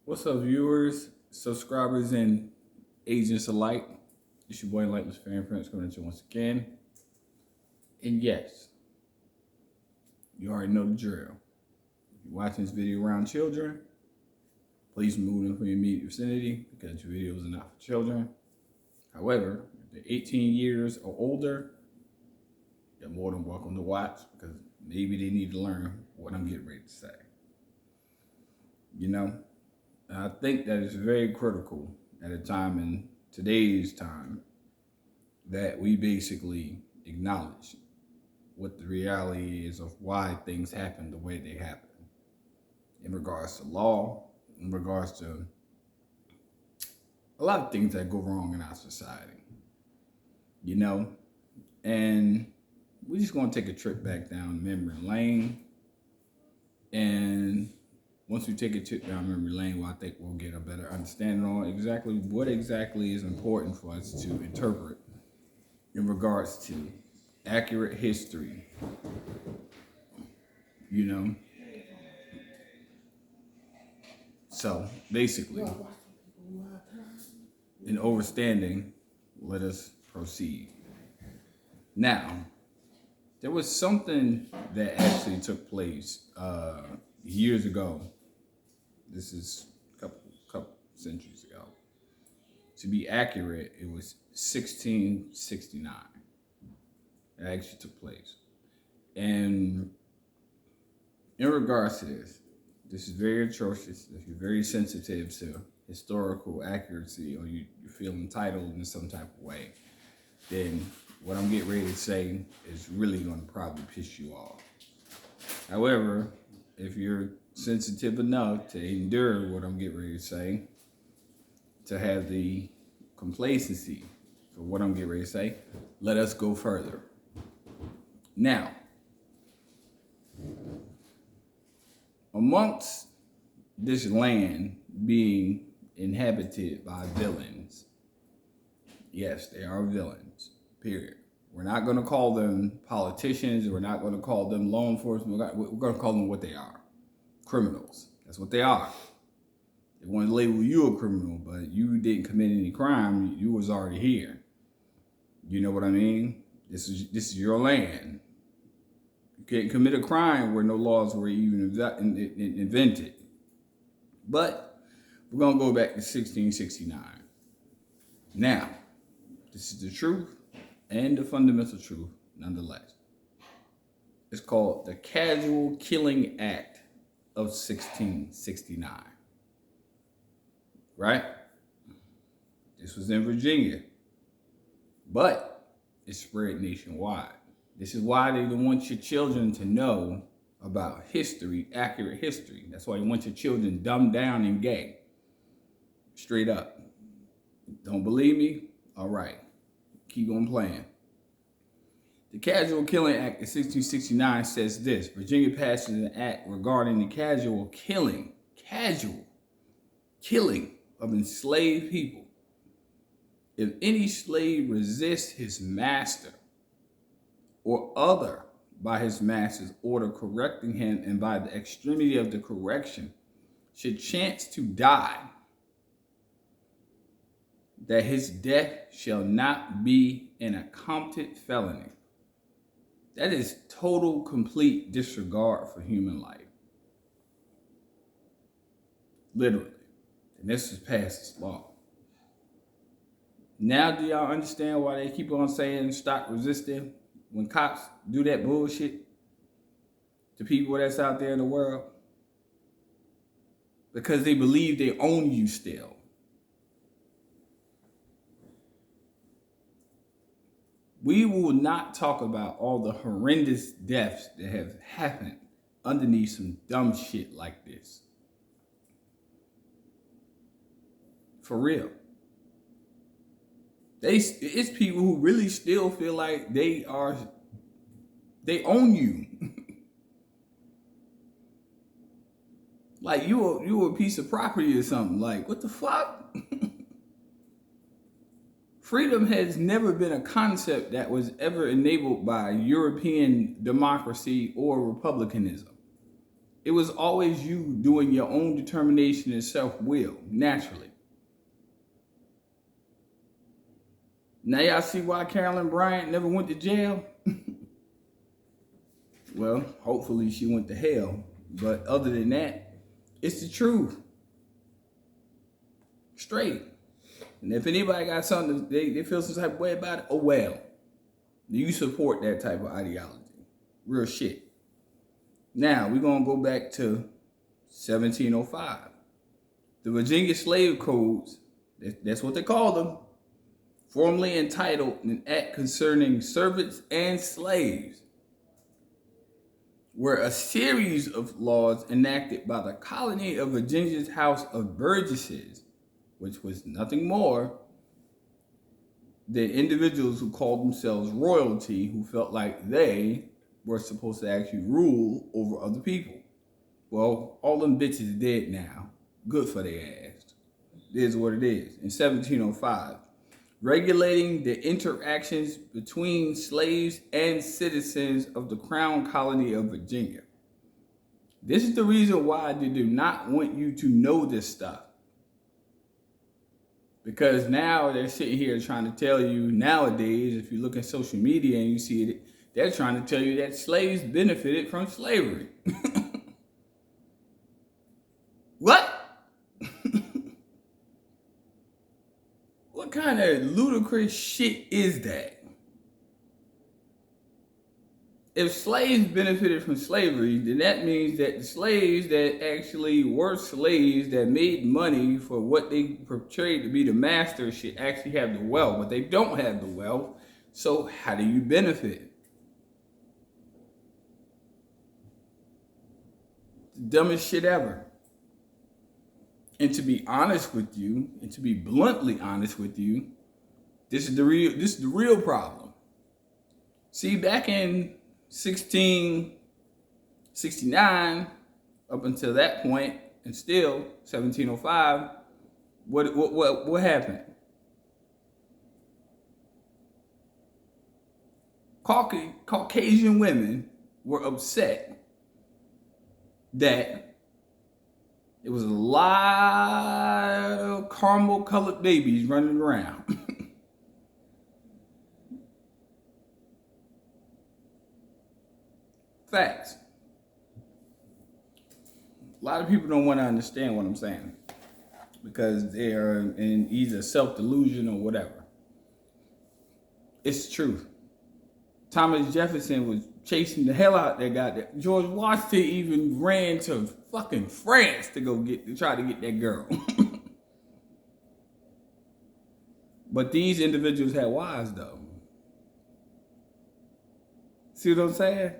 What's up, viewers, subscribers, and agents alike? It's your boy Enlightened Luciferian Prince coming at you once again. And yes, you already know the drill. If you're watching this video around children, please remove them from your immediate vicinity because your videos are not for children. However, if they're 18 years or older, you're more than welcome to watch because maybe they need to learn what I'm getting ready to say. You know? I think that it's very critical at a time in today's time that we basically acknowledge what the reality is of why things happen the way they happen. In regards to law, in regards to a lot of things that go wrong in our society. You know? And we're just going to take a trip back down memory lane. And once we take a trip down memory lane, well, I think we'll get a better understanding on exactly what exactly is important for us to interpret in regards to accurate history. You know? So, basically, in overstanding, let us proceed. Now, there was something that actually took place years ago. This is a couple centuries ago. To be accurate, it was 1669. It actually took place. And in regards to this is very atrocious. If you're very sensitive to historical accuracy or you feel entitled in some type of way, then what I'm getting ready to say is really going to probably piss you off. However, if you're sensitive enough to endure what I'm getting ready to say, to have the complacency for what I'm getting ready to say, let us go further. Now, amongst this land being inhabited by villains, yes, they are villains, period. We're not going to call them politicians. We're not going to call them law enforcement. We're going to call them what they are. Criminals. That's what they are. They want to label you a criminal, but you didn't commit any crime. You was already here. You know what I mean? This is your land. You can't commit a crime where no laws were even invented. But we're going to go back to 1669. Now, this is the truth and the fundamental truth, nonetheless. It's called the Casual Killing Act of 1669. Right? This was in Virginia. But it spread nationwide. This is why they don't want your children to know about history, accurate history. That's why you want your children dumbed down and gay. Straight up. Don't believe me? All right. Keep on playing. The Casual Killing Act of 1669 says this: Virginia passes an act regarding the casual killing of enslaved people. If any slave resists his master or other by his master's order correcting him, and by the extremity of the correction should chance to die, that his death shall not be an accompted felony. That is total, complete disregard for human life. Literally. And this is past this law. Now do y'all understand why they keep on saying stop resisting when cops do that bullshit to people that's out there in the world? Because they believe they own you still. We will not talk about all the horrendous deaths that have happened underneath some dumb shit like this. For real. It's people who really still feel like they own you. Like you a piece of property or something. Like, what the fuck? Freedom has never been a concept that was ever enabled by European democracy or republicanism. It was always you doing your own determination and self-will, naturally. Now y'all see why Carolyn Bryant never went to jail? Well, hopefully she went to hell. But other than that, it's the truth. Straight. And if anybody got something they feel some type of way about it, oh well. You support that type of ideology. Real shit. Now, we're going to go back to 1705. The Virginia Slave Codes, that's what they call them, formally entitled An Act Concerning Servants and Slaves, were a series of laws enacted by the colony of Virginia's House of Burgesses, which was nothing more than individuals who called themselves royalty, who felt like they were supposed to actually rule over other people. Well, all them bitches dead now. Good for their ass. It is what it is. In 1705, regulating the interactions between slaves and citizens of the Crown Colony of Virginia. This is the reason why they do not want you to know this stuff. Because now they're sitting here trying to tell you nowadays, if you look at social media and you see it, they're trying to tell you that slaves benefited from slavery. What? What kind of ludicrous shit is that? If slaves benefited from slavery, then that means that the slaves that actually were slaves that made money for what they portrayed to be the master should actually have the wealth, but they don't have the wealth. So how do you benefit? Dumbest shit ever. And to be honest with you, and to be bluntly honest with you, this is the real problem. See, back in 1669, up until that point, and still 1705, what happened? Caucasian women were upset that it was a lot of caramel colored babies running around. Facts. A lot of people don't want to understand what I'm saying because they're in either self-delusion or whatever. It's the truth. Thomas Jefferson was chasing the hell out that guy. George Washington even ran to fucking France to try to get that girl. But these individuals had wives though. See what I'm saying?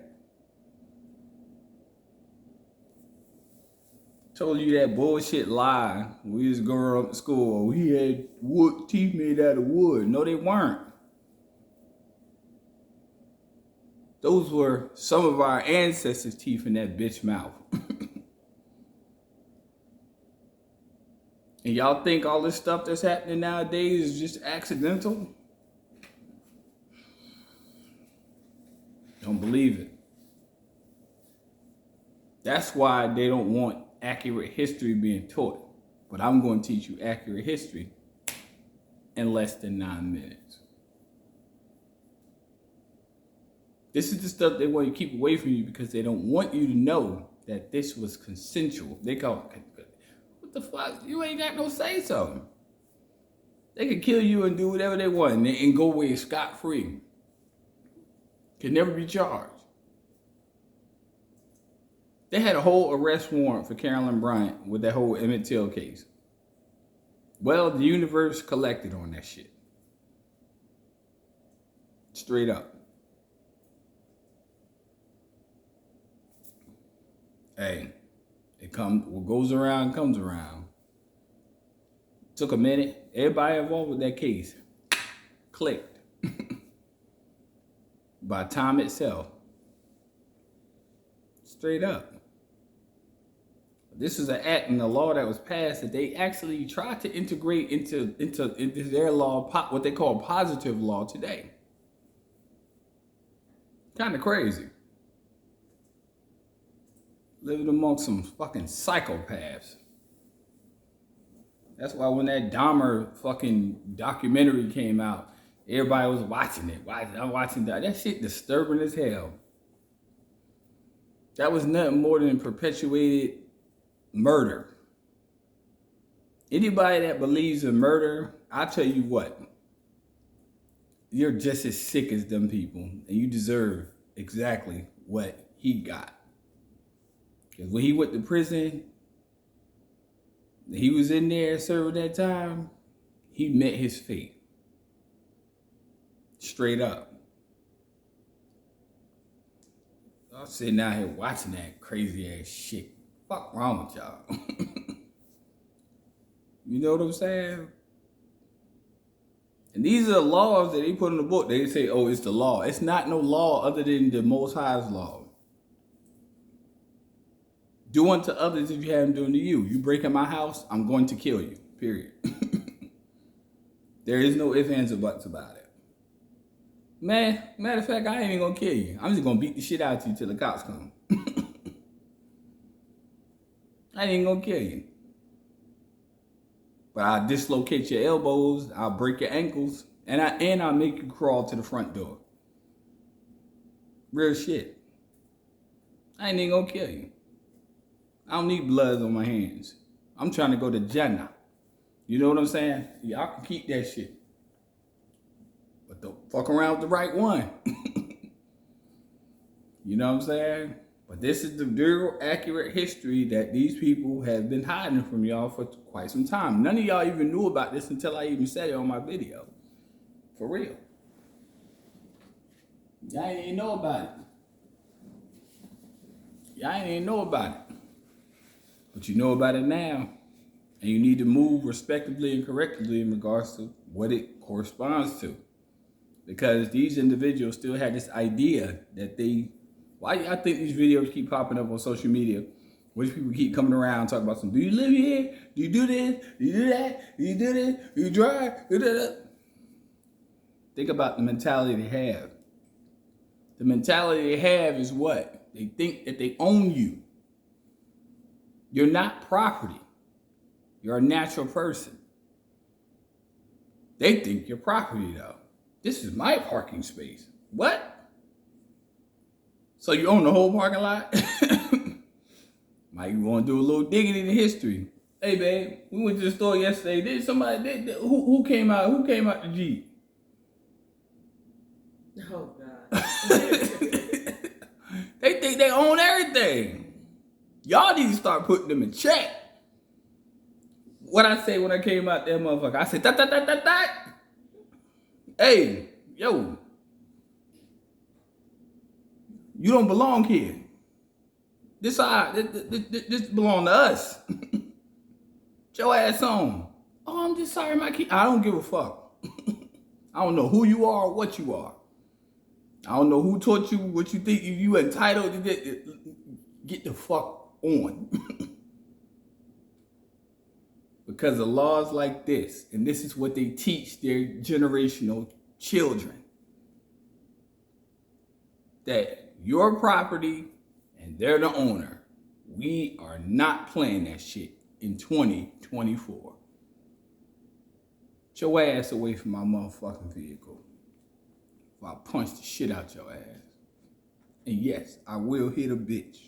Told you that bullshit lie when we was growing up in school. He had teeth made out of wood. No, they weren't. Those were some of our ancestors' teeth in that bitch mouth. And y'all think all this stuff that's happening nowadays is just accidental? Don't believe it. That's why they don't want accurate history being taught. But I'm going to teach you accurate history in less than 9 minutes. This is the stuff they want to keep away from you because they don't want you to know that this was consensual. They go, what the fuck? You ain't got no say-so. They could kill you and do whatever they want and go away scot-free. Can never be charged. They had a whole arrest warrant for Carolyn Bryant with that whole Emmett Till case. Well, the universe collected on that shit. Straight up. Hey, what goes around comes around. Took a minute. Everybody involved with that case clicked by time itself. Straight up. This is an act in the law that was passed that they actually tried to integrate into their law, what they call positive law today. Kind of crazy. living amongst some fucking psychopaths. That's why when that Dahmer fucking documentary came out, everybody was watching it. I'm watching that. That shit disturbing as hell. That was nothing more than perpetuated murder. Anybody that believes in murder, I tell you what, you're just as sick as them people, and you deserve exactly what he got. Because when he went to prison, he was in there serving that time, he met his fate. Straight up. I was sitting out here watching that crazy ass shit. Fuck wrong with y'all? You know what I'm saying? And these are the laws that they put in the book. They say, oh, it's the law. It's not no law other than the Most High's law. Do unto others if you haven't done to you. You break in my house, I'm going to kill you. Period. There is no ifs, ands, or buts about it. Man, matter of fact, I ain't even gonna kill you. I'm just gonna beat the shit out of you till the cops come. I ain't gonna kill you. But I'll dislocate your elbows, I'll break your ankles, and I'll make you crawl to the front door. Real shit. I ain't even gonna kill you. I don't need blood on my hands. I'm trying to go to Jannah. You know what I'm saying? Y'all can keep that shit. But don't fuck around with the right one. You know what I'm saying? But this is the real accurate history that these people have been hiding from y'all for quite some time. None of y'all even knew about this until I even said it on my video. For real. Y'all ain't even know about it. Y'all ain't even know about it. But you know about it now. And you need to move respectively and correctly in regards to what it corresponds to. Because these individuals still had this idea that why I think these videos keep popping up on social media, which people keep coming around talking about some, do you live here? Do you do this? Do you do that? Do you do this? Do you drive? Do that? Think about the mentality they have. The mentality they have is what? They think that they own you. You're not property. You're a natural person. They think you're property though. This is my parking space. What? So you own the whole parking lot? Might want to do a little digging into history. Hey babe, we went to the store yesterday. Who came out? Who came out the Jeep? Oh God. They think they own everything. Y'all need to start putting them in check. What I say when I came out there, motherfucker? I said, that. Hey, yo. You don't belong here. This belong to us. Get your ass on. Oh, I'm just sorry, my kid. I don't give a fuck. I don't know who you are or what you are. I don't know who taught you what you think you entitled to get the fuck on. Because of laws like this, and this is what they teach their generational children. That your property and they're the owner. We are not playing that shit in 2024. Get your ass away from my motherfucking vehicle. Or I'll punch the shit out your ass. And yes, I will hit a bitch.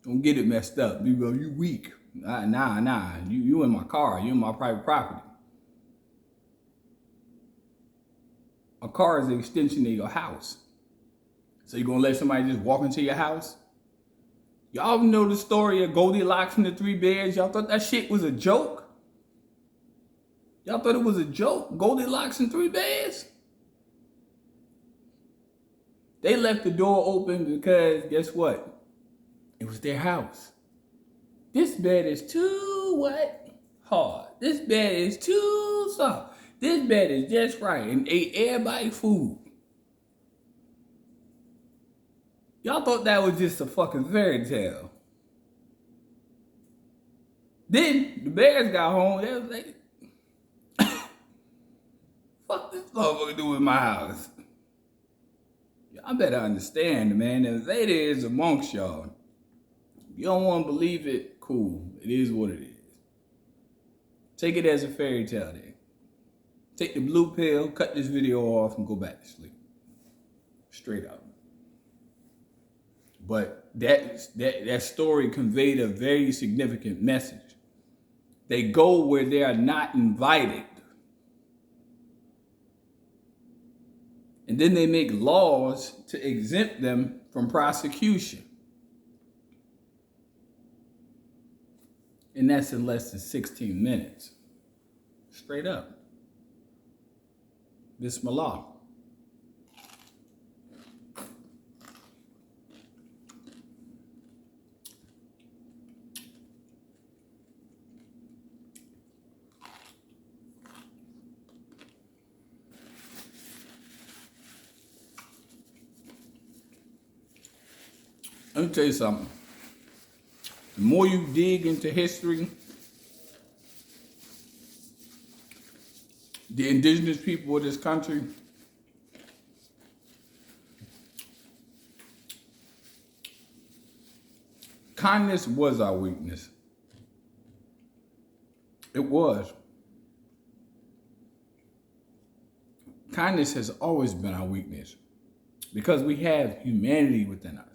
Don't get it messed up. You go, you weak. Nah. You in my car. You in my private property. A car is an extension of your house. So you gonna let somebody just walk into your house? Y'all know the story of Goldilocks and the Three Bears? Y'all thought that shit was a joke? Y'all thought it was a joke? Goldilocks and Three Bears? They left the door open because guess what? It was their house. This bed is too what? Hard. This bed is too soft. This bed is just right and ate everybody's food. Y'all thought that was just a fucking fairy tale. Then the bears got home. They was like, fuck this motherfucker do in my house. Y'all better understand, man. The Veda is amongst y'all. If you don't want to believe it, cool. It is what it is. Take it as a fairy tale then. Take the blue pill, cut this video off, and go back to sleep. Straight up. But that story conveyed a very significant message. They go where they are not invited. And then they make laws to exempt them from prosecution. And that's in less than 16 minutes. Straight up. Bismillah. Let me tell you something. The more you dig into history, the indigenous people of this country, kindness was our weakness. It was. Kindness has always been our weakness because we have humanity within us.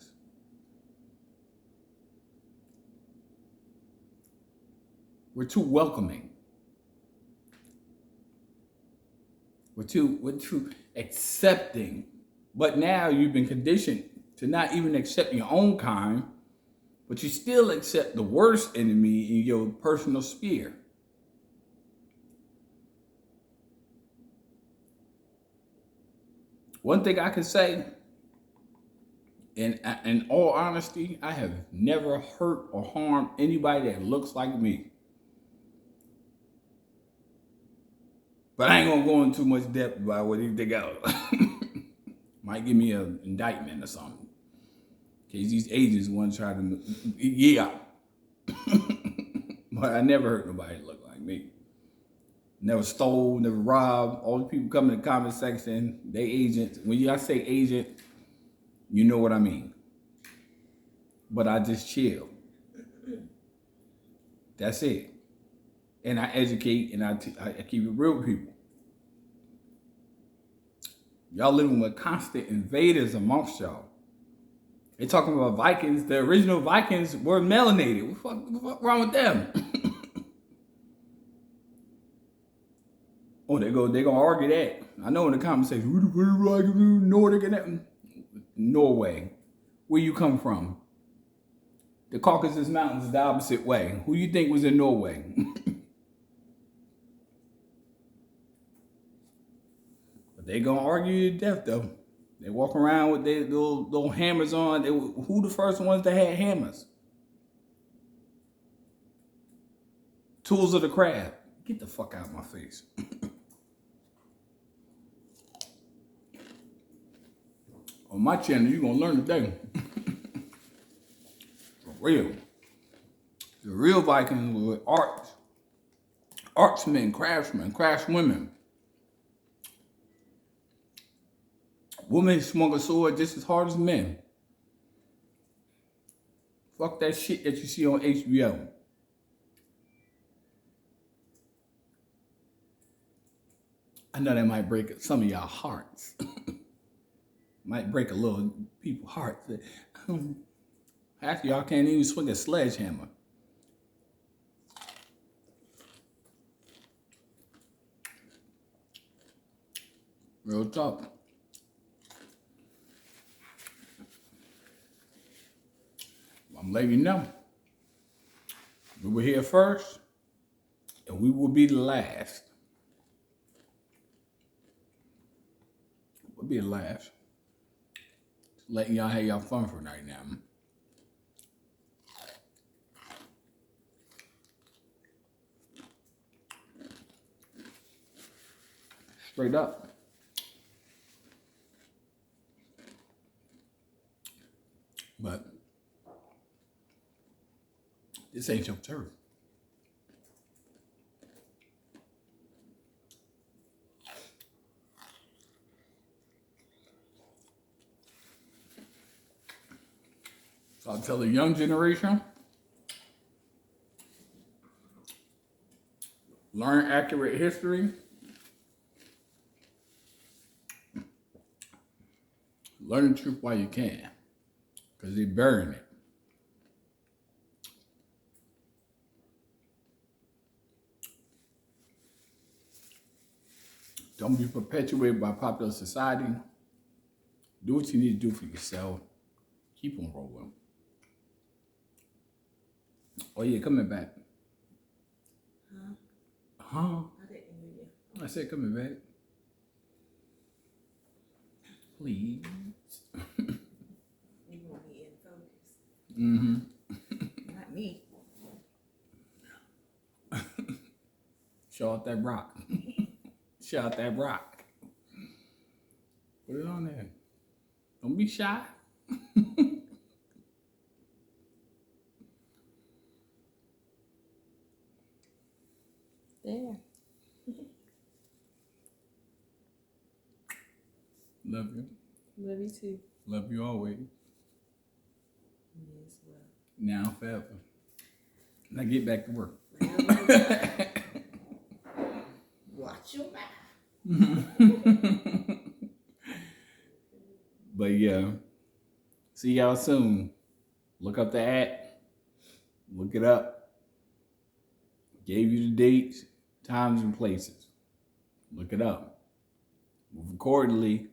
We're too welcoming. We're too accepting. But now you've been conditioned to not even accept your own kind, but you still accept the worst enemy in your personal sphere. One thing I can say, in all honesty, I have never hurt or harmed anybody that looks like me. But I ain't gonna go into too much depth about what he think out. Might give me an indictment or something. In case these agents want to try to, yeah. But I never hurt nobody that look like me. Never stole, never robbed. All the people come in the comment section, they agents. When I say agent, you know what I mean. But I just chill. That's it. And I educate and I keep it real with people. Y'all living with constant invaders amongst y'all. They talking about Vikings. The original Vikings were melanated. What the fuck wrong with them? Oh, they gonna argue that. I know in the comment section, who the Vikings, Nordic and that? Norway. Where you come from? The Caucasus Mountains is the opposite way. Who you think was in Norway? They gonna argue you to death though. They walk around with their little hammers on. Who the first ones that had hammers? Tools of the craft. Get the fuck out of my face. On my channel, you're gonna learn today. For real. The real Vikings were artsmen, craftsmen, craftswomen. Women swung a sword just as hard as men. Fuck that shit that you see on HBO. I know that might break some of y'all hearts. Might break a little people's hearts. Half of y'all can't even swing a sledgehammer. Real talk. I'm letting you know. We were here first, and we will be the last. We'll be the last. Just letting y'all have y'all fun for right now. Straight up. But this ain't your turf. tell the young generation, learn accurate history. Learn the truth while you can, because they're burying it. Don't be perpetuated by popular society. Do what you need to do for yourself. Keep on rolling. Oh yeah, coming back. Huh? I didn't hear you. I said coming back. Please. You want me in focus? Not me. Show out that rock. Show out that rock. Put it on there. Don't be shy. There. Love you. Love you too. Love you always. Me as well. Now forever. Now get back to work. Watch your mouth. But yeah. See y'all soon. Look up the app. Look it up. Gave you the dates, times, and places. Look it up. Move accordingly.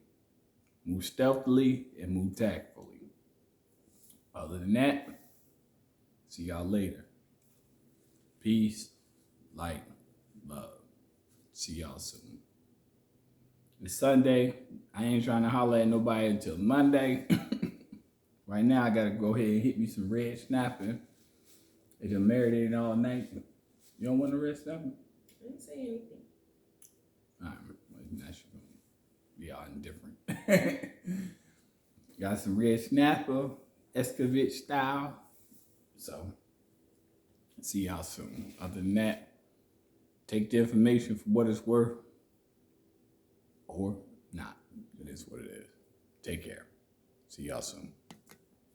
Move stealthily and move tactfully. Other than that, see y'all later. Peace, light, love. See y'all soon. It's Sunday. I ain't trying to holler at nobody until Monday. Right now, I gotta go ahead and hit me some red snapper. It done marinated all night. You don't want the red snapper? I didn't say anything. All right, well, now she gonna be all indifferent. Got some red snapper, Escovitch style. So, see y'all soon. Other than that, take the information for what it's worth or not. It is what it is. Take care. See y'all soon.